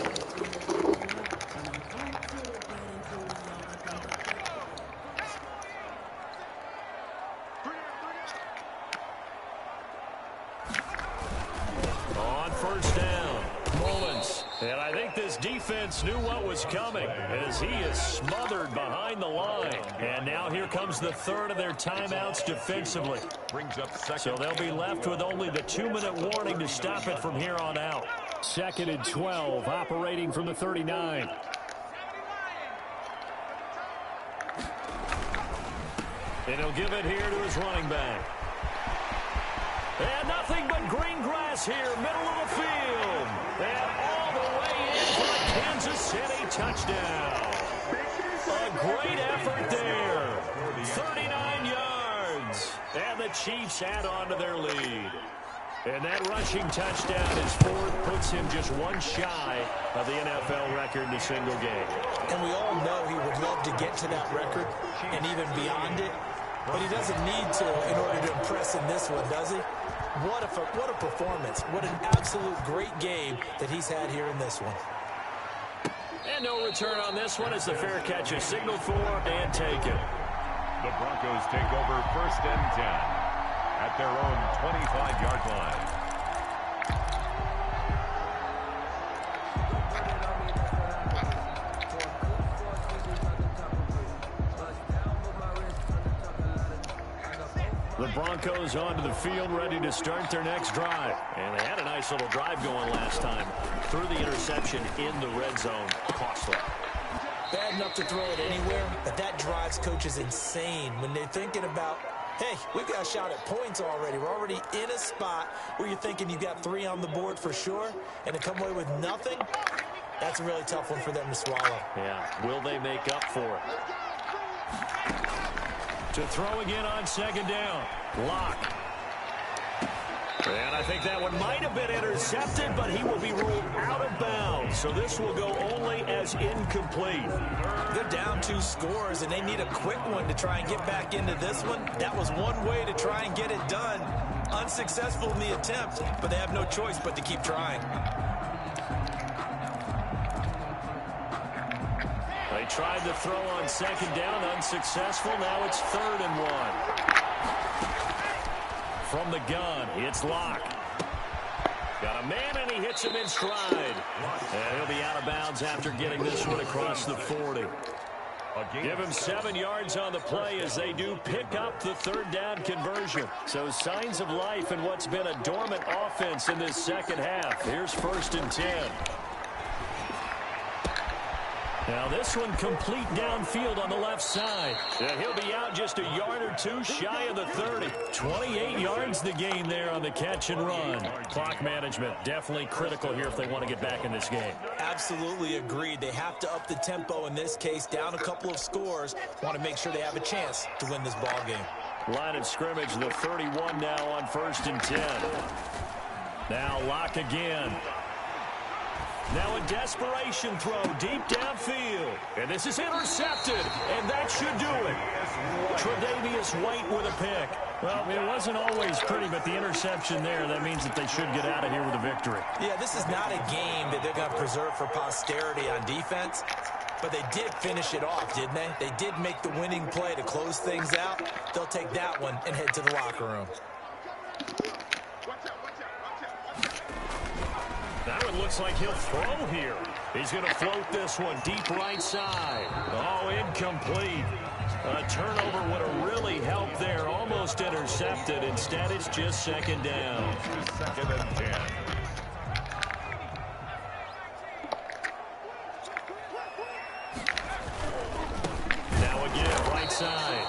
Speaker 1: Defense knew what was coming as he is smothered behind the line. And now here comes the 3rd of their timeouts defensively.
Speaker 2: Brings up 2nd.
Speaker 1: So they'll be left with only the 2-minute warning to stop it from here on out. 2nd and 12, operating from the 39. And he'll give it here to his running back. And nothing but green grass here, middle of the field. And all the way in for a Kansas City touchdown. A great effort there. 39 yards. And the Chiefs add on to their lead. And that rushing touchdown is 4th, puts him just one shy of the NFL record in a single game.
Speaker 3: And we all know he would love to get to that record and even beyond it. But he doesn't need to in order to impress in this one, does he? What a performance. What an absolute great game that he's had here in this one.
Speaker 1: And no return on this one as the fair catch is signaled for and taken.
Speaker 2: The Broncos take over 1st and 10 at their own 25-yard line.
Speaker 1: The Broncos onto the field, ready to start their next drive. And they had a nice little drive going last time. Threw the interception in the red zone. Costly.
Speaker 3: Bad enough to throw it anywhere, but that drives coaches insane when they're thinking about, hey, we've got a shot at points already. We're already in a spot where you're thinking you've got 3 on the board for sure, and to come away with nothing, that's a really tough one for them to swallow.
Speaker 1: Yeah, will they make up for it? To throw again on 2nd down. Lock. And I think that one might have been intercepted, but he will be ruled out of bounds. So this will go only as incomplete.
Speaker 3: They're down 2 scores, and they need a quick one to try and get back into this one. That was one way to try and get it done. Unsuccessful in the attempt, but they have no choice but to keep trying.
Speaker 1: They tried to throw on 2nd down, unsuccessful. Now it's 3rd and 1. From the gun, it's Locke. Got a man, and he hits him in stride. And he'll be out of bounds after getting this one across the 40. Give him 7 yards on the play as they do pick up the third down conversion. So signs of life in what's been a dormant offense in this second half. Here's 1st and 10. Now this one complete downfield on the left side. Yeah, he'll be out just a yard or two shy of the 30. 28 yards the gain there on the catch and run. Clock management definitely critical here if they want to get back in this game.
Speaker 3: Absolutely agreed. They have to up the tempo in this case, down a couple of scores. Want to make sure they have a chance to win this ball game.
Speaker 1: Line of scrimmage, the 31 now on 1st and 10. Now Locke again. Now a desperation throw deep downfield. And this is intercepted. And that should do it. Tre'Davious White with a pick. Well, it wasn't always pretty, but the interception there, that means that they should get out of here with a victory.
Speaker 3: Yeah, this is not a game that they're going to preserve for posterity on defense. But they did finish it off, didn't they? They did make the winning play to close things out. They'll take that one and head to the locker room.
Speaker 1: That one looks like he'll throw here. He's going to float this one deep right side. Oh, incomplete. A turnover would have really helped there. Almost intercepted. Instead, it's just 2nd down.
Speaker 2: 2nd and 10.
Speaker 1: Now again, right side.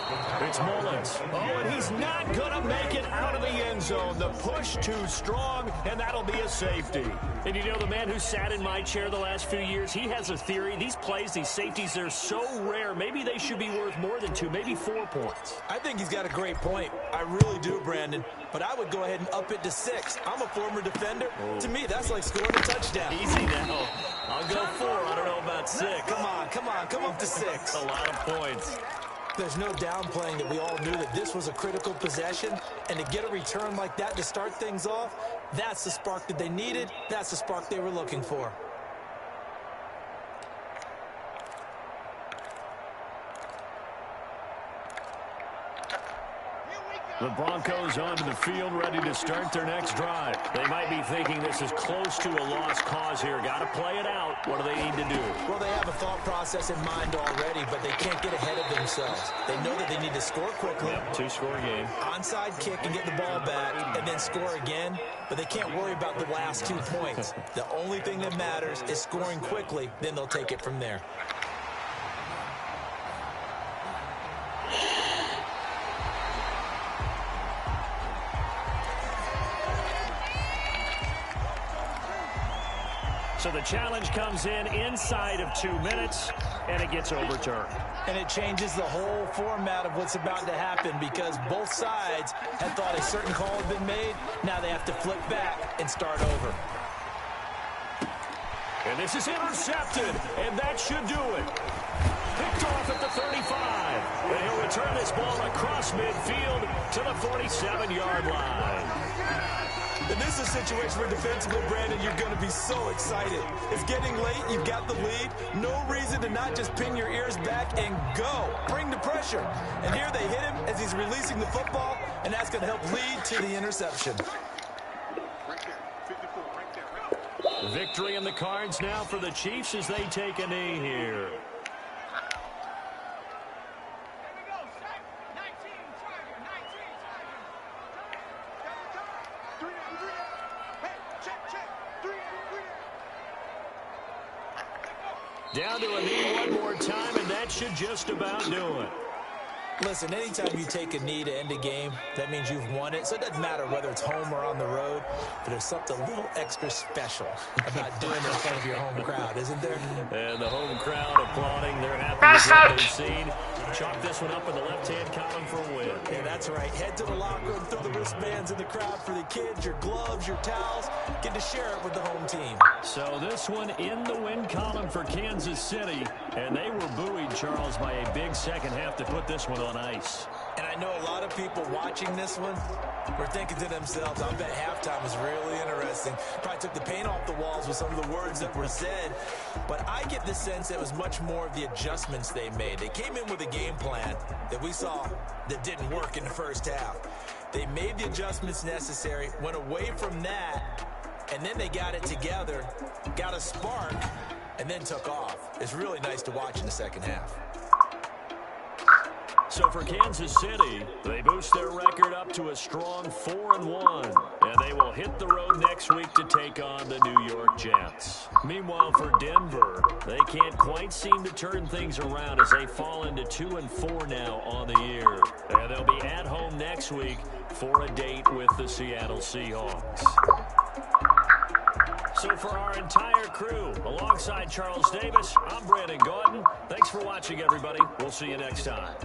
Speaker 1: It's Mullins. Oh, and he's not going to make it out of the end zone. The push too strong, and that'll be a safety. And you know, the man who sat in my chair the last few years, he has a theory. These plays, these safeties, they're so rare. Maybe they should be worth more than 2, maybe 4 points.
Speaker 3: I think he's got a great point. I really do, Brandon. But I would go ahead and up it to 6. I'm a former defender. Oh. To me, that's like scoring a touchdown.
Speaker 1: Easy now. I'll go 4. I don't know about 6.
Speaker 3: Come up to 6.
Speaker 1: A lot of points.
Speaker 3: There's no downplaying that we all knew that this was a critical possession, and to get a return like that to start things off, that's the spark that they needed. That's the spark they were looking for.
Speaker 1: The Broncos onto the field, ready to start their next drive. They might be thinking this is close to a lost cause here. Got to play it out. What do they need to do?
Speaker 3: Well, they have a thought process in mind already, but they can't get ahead of themselves. They know that they need to score quickly.
Speaker 1: Yep, 2-score game.
Speaker 3: Onside kick and get the ball back and then score again, but they can't worry about the last 2 points. The only thing that matters is scoring quickly, then they'll take it from there.
Speaker 1: So the challenge comes in inside of 2 minutes, and it gets overturned.
Speaker 3: And it changes the whole format of what's about to happen because both sides had thought a certain call had been made. Now they have to flip back and start over.
Speaker 1: And this is intercepted, and that should do it. Picked off at the 35. And he'll return this ball across midfield to the 47-yard line.
Speaker 3: And this is a situation where defensively, Brandon, you're going to be so excited. It's getting late. You've got the lead. No reason to not just pin your ears back and go. Bring the pressure. And here they hit him as he's releasing the football, and that's going to help lead to the interception.
Speaker 1: Victory in the cards now for the Chiefs as they take a knee here. Down to a knee one more time, and that should just about do it.
Speaker 3: Listen, anytime you take a knee to end a game, that means you've won it. So it doesn't matter whether it's home or on the road, but there's something a little extra special about doing it in front of your home crowd, isn't there?
Speaker 1: And the home crowd applauding. They're happy with what they've seen. Chalk this one up in the left-hand column for a win.
Speaker 3: Yeah, that's right. Head to the locker room, throw the wristbands in the crowd for the kids, your gloves, your towels. Get to share it with the home team.
Speaker 1: So this one in the win column for Kansas City. And they were buoyed, Charles, by a big second half to put this one on ice.
Speaker 3: And I know a lot of people watching this one were thinking to themselves, I bet halftime was really interesting. Probably took the paint off the walls with some of the words that were said. But I get the sense it was much more of the adjustments they made. They came in with a game plan that we saw that didn't work in the first half. They made the adjustments necessary, went away from that, and then they got it together, got a spark, and then took off. It's really nice to watch in the second half.
Speaker 1: So for Kansas City, they boost their record up to a strong 4-1, and they will hit the road next week to take on the New York Jets. Meanwhile, for Denver, they can't quite seem to turn things around as they fall into 2-4 now on the year. And they'll be at home next week for a date with the Seattle Seahawks. So for our entire crew, alongside Charles Davis, I'm Brandon Gaudin. Thanks for watching, everybody. We'll see you next time.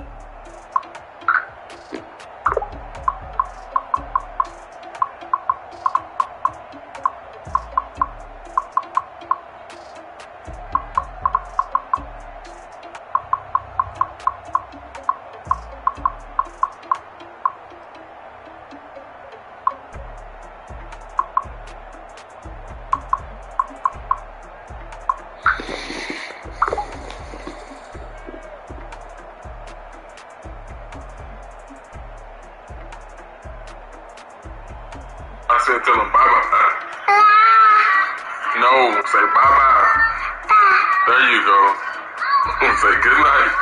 Speaker 7: I said tell him bye-bye. No, say bye-bye. There you go. Say good night.